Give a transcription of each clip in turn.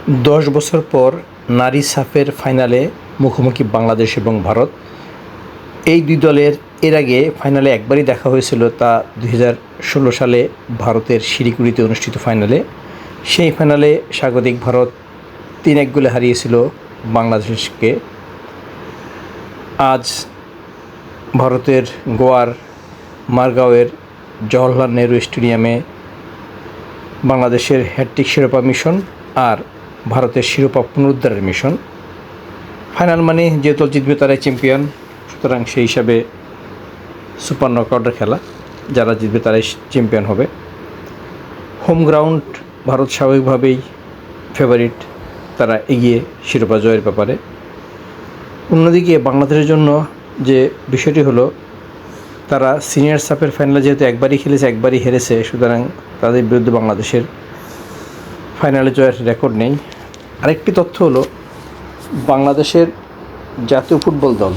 10 বছর পর নারী সাফের ফাইনালে মুখোমুখি বাংলাদেশ এবং ভারত। এই দুই দলের এর আগে ফাইনালে একবারই দেখা হয়েছিল, তা 2016 সালে ভারতের শিলিগুড়িতে অনুষ্ঠিত ফাইনালে। সেই ফাইনালে স্বাগতিক ভারত 3-1 গোলে হারিয়েছিল বাংলাদেশকে। আজ ভারতের গোয়ার মারগাঁওয়ের জওহরলাল নেহরু স্টেডিয়ামে বাংলাদেশের হ্যাটট্রিক শিরোপা মিশন আর ভারতের শিরোপা পুনরুদ্ধারের মিশন। ফাইনাল মানে যে দল জিতবে তারাই চ্যাম্পিয়ন, সুতরাং সেই হিসাবে সুপার নকআউটের খেলা, যারা জিতবে তারাই চ্যাম্পিয়ন হবে। হোম গ্রাউন্ড ভারত স্বাভাবিকভাবেই ফেভারিট, তারা এগিয়ে শিরোপা জয়ের ব্যাপারে। অন্যদিকে বাংলাদেশের জন্য যে বিষয়টি হলো, তারা সিনিয়র সাফের ফাইনালে যেহেতু একবারই খেলেছে, একবারই হেরেছে, সুতরাং তাদের বিরুদ্ধে বাংলাদেশের ফাইনালে জয়ের রেকর্ড নেই। আরেকটি তথ্য হলো, বাংলাদেশের জাতীয় ফুটবল দল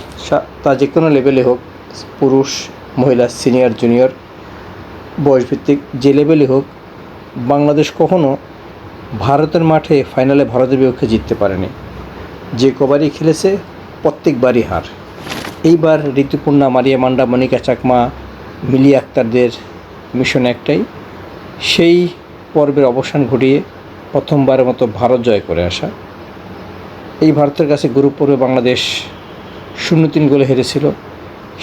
তা যে কোনো লেভেলে হোক, পুরুষ, মহিলা, সিনিয়র, জুনিয়র, বয়সভিত্তিক যে লেভেলে হোক, বাংলাদেশ কখনো ভারতের মাঠে ফাইনালে ভারতের বিপক্ষে জিততে পারেনি। যে কবারই খেলেছে প্রত্যেকবারই হার। এইবার ঋতুপর্ণা, মারিয়া মান্ডা, মনিকা চাকমা, মিলি আক্তারদের মিশন একটাই, সেই পর্বের অবসান ঘটিয়ে প্রথমবারের মতো ভারত জয় করে আসা। এই ভারতের কাছে গ্রুপ পর্বে বাংলাদেশ 0-3 গোলে হেরেছিল,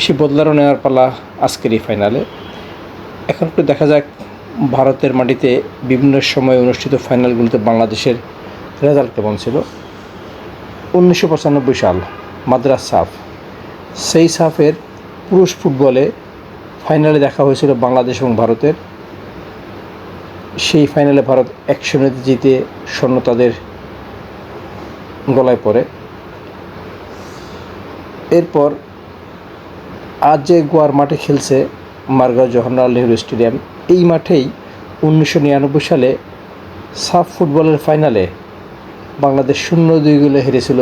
সে বদলারও নেওয়ার পালা আজকের এই ফাইনালে। এখন একটু দেখা যাক ভারতের মাটিতে বিভিন্ন সময় অনুষ্ঠিত ফাইনালগুলোতে বাংলাদেশের রেজাল্ট কেমন ছিল। 1995 সাল মাদ্রাজ সাফ, সেই সাফের পুরুষ ফুটবলে ফাইনালে দেখা হয়েছিল বাংলাদেশ এবং ভারতের। সেই ফাইনালে ভারত 1-0 জিতে স্বর্ণ তাদের গলায় পড়ে। এরপর আজ যে গোয়ার মাঠে খেলছে মারগাঁও জওহরলাল নেহরু স্টেডিয়াম, এই মাঠেই 1999 সালে সাফ ফুটবলের ফাইনালে বাংলাদেশ 0-2 গোলে হেরেছিল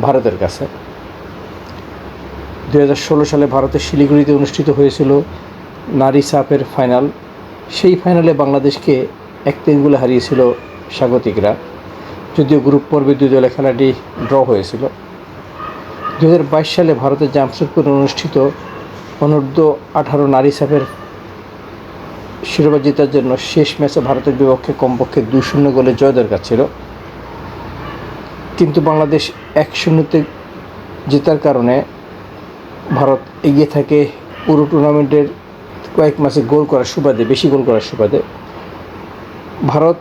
ভারতের কাছে। 2016 সালে ভারতের শিলিগুড়িতে অনুষ্ঠিত হয়েছিল নারী সাফের ফাইনাল। সেই ফাইনালে বাংলাদেশকে 1-3 গোলে হারিয়েছিল স্বাগতিকরা, যদিও গ্রুপ পর্বে দুই দলের খেলাটি ড্র হয়েছিল। 2022 সালে ভারতের জামশেদপুরে অনুষ্ঠিত অনূর্ধ্ব-18 নারী সাফের শিরোপা জেতার জন্য শেষ ম্যাচে ভারতের বিপক্ষে কমপক্ষে 2-0 গোলে জয় দরকার ছিল, কিন্তু বাংলাদেশ 1-0 জেতার কারণে ভারত এগিয়ে থাকে পুরো টুর্নামেন্টের কয়েক ম্যাচে বেশি গোল করার সুবাদে। ভারত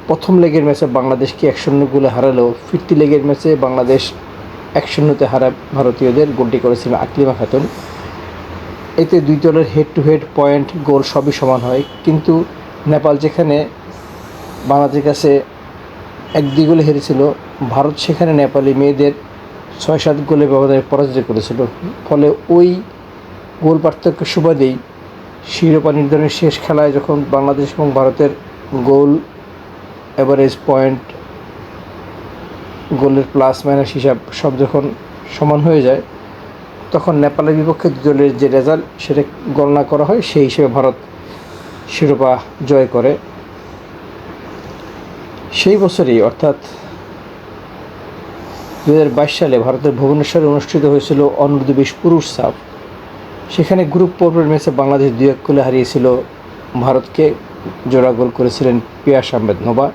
প্রথম লেগের ম্যাচে বাংলাদেশকে 1-0 গোলে হারালেও ফিরতি লেগের ম্যাচে বাংলাদেশ 1-0 হারায় ভারতীয়দের। গোলটি করেছিলেন আকলিমা খাতুন। এতে দুই দলের হেড টু হেড পয়েন্ট, গোল সবই সমান হয়, কিন্তু নেপাল যেখানে বাংলাদেশের কাছে 1-2 গোলে হেরেছিল, ভারত সেখানে নেপালি মেয়েদের 6-7 গোলে ব্যবধানে পরাজিত করেছিল। ফলে ওই গোল পার্থক্য সুবাদেই শিরোপা নির্ধারণের শেষ খেলায় যখন বাংলাদেশ এবং ভারতের গোল অ্যাভারেজ পয়েন্ট, গোলের প্লাস মাইনাস হিসাব সব যখন সমান হয়ে যায়, তখন নেপালের বিপক্ষে দলের যে রেজাল্ট সেটা গণনা করা হয়, সেই হিসেবে ভারত শিরোপা জয় করে। সেই বছরই অর্থাৎ 2022 সালে ভারতের ভুবনেশ্বরে অনুষ্ঠিত হয়েছিল অনূর্ধ্ব-20 পুরুষ সাফ। সেখানে গ্রুপ পর্বের ম্যাচে বাংলাদেশ 2-1 গোলে হারিয়েছিল ভারতকে। জোড়া গোল করেছিলেন পিয়াস আহমেদ নোভা।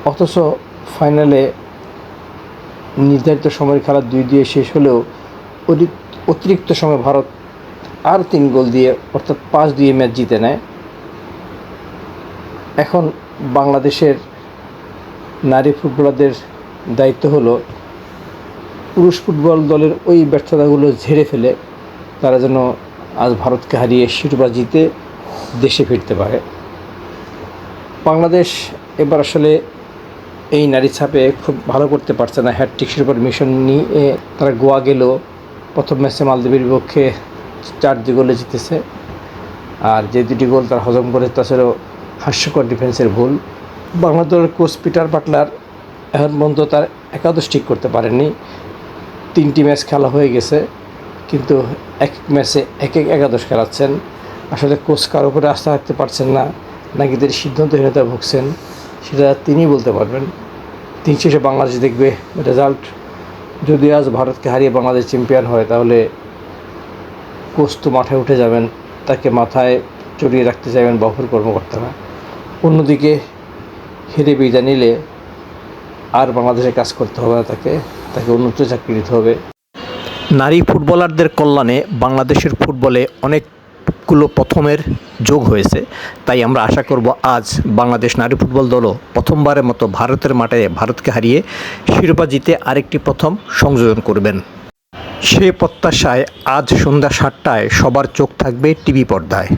অথচ ফাইনালে নির্ধারিত সময়ের খেলা 2-2 শেষ হলেও অতিরিক্ত সময় ভারত আর 3 গোল দিয়ে অর্থাৎ 5-2 ম্যাচ জিতে নেয়। এখন বাংলাদেশের নারী ফুটবলারদের দায়িত্ব হলো পুরুষ ফুটবল দলের ওই ব্যর্থতাগুলো ঝেড়ে ফেলে তারা যেন আজ ভারতকে হারিয়ে শিরোপা জিতে দেশে ফিরতে পারে। বাংলাদেশ এবার আসলে এই নারী ছাপে খুব ভালো করতে পারছে না। হ্যাটট্রিক শিরোপার মিশন নিয়ে তারা গোয়া গেল, প্রথম ম্যাচে মালদ্বীপের বিপক্ষে 4-2 গোলে জিতেছে, আর যে 2টি গোল তারা হজম করে তা ছিল হাস্যকর ডিফেন্সের ভুল। বাংলাদেশের কোচ পিটার বাটলার এখন পর্যন্ত তার একাদশ ঠিক করতে পারেননি। 3টি ম্যাচ খেলা হয়ে গেছে, কিন্তু এক ম্যাচে এক একাদশ খেলাচ্ছেন। আসলে কোচ কার উপরে আস্থা রাখতে পারছেন না, নাকি তিনি সিদ্ধান্তহীনতায় ভুগছেন, সেটা তিনিই বলতে পারবেন। দিন শেষে বাংলাদেশ দেখবে রেজাল্ট। যদি আজ ভারতকে হারিয়ে বাংলাদেশ চ্যাম্পিয়ন হয়, তাহলে কোচ তো মাঠে উঠে যাবেন, তাকে মাথায় চড়িয়ে রাখতে চাইবেন বাফুফের কর্মকর্তারা। অন্যদিকে হেরে বিদায় নিলে আর বাংলাদেশে কাজ করতে হবে না, তাকে উন্নত চাকরি দিতে হবে। নারী ফুটবলারদের কল্যাণে বাংলাদেশের ফুটবলে অনেকগুলো প্রথমের যোগ হয়েছে, তাই আমরা আশা করব আজ বাংলাদেশ নারী ফুটবল দলও প্রথমবারের মতো ভারতের মাঠে ভারতকে হারিয়ে শিরোপা জিতে আরেকটি প্রথম সংযোজন করবেন। সে প্রত্যাশায় আজ সন্ধ্যা 7টায় সবার চোখ থাকবে টিভি পর্দায়।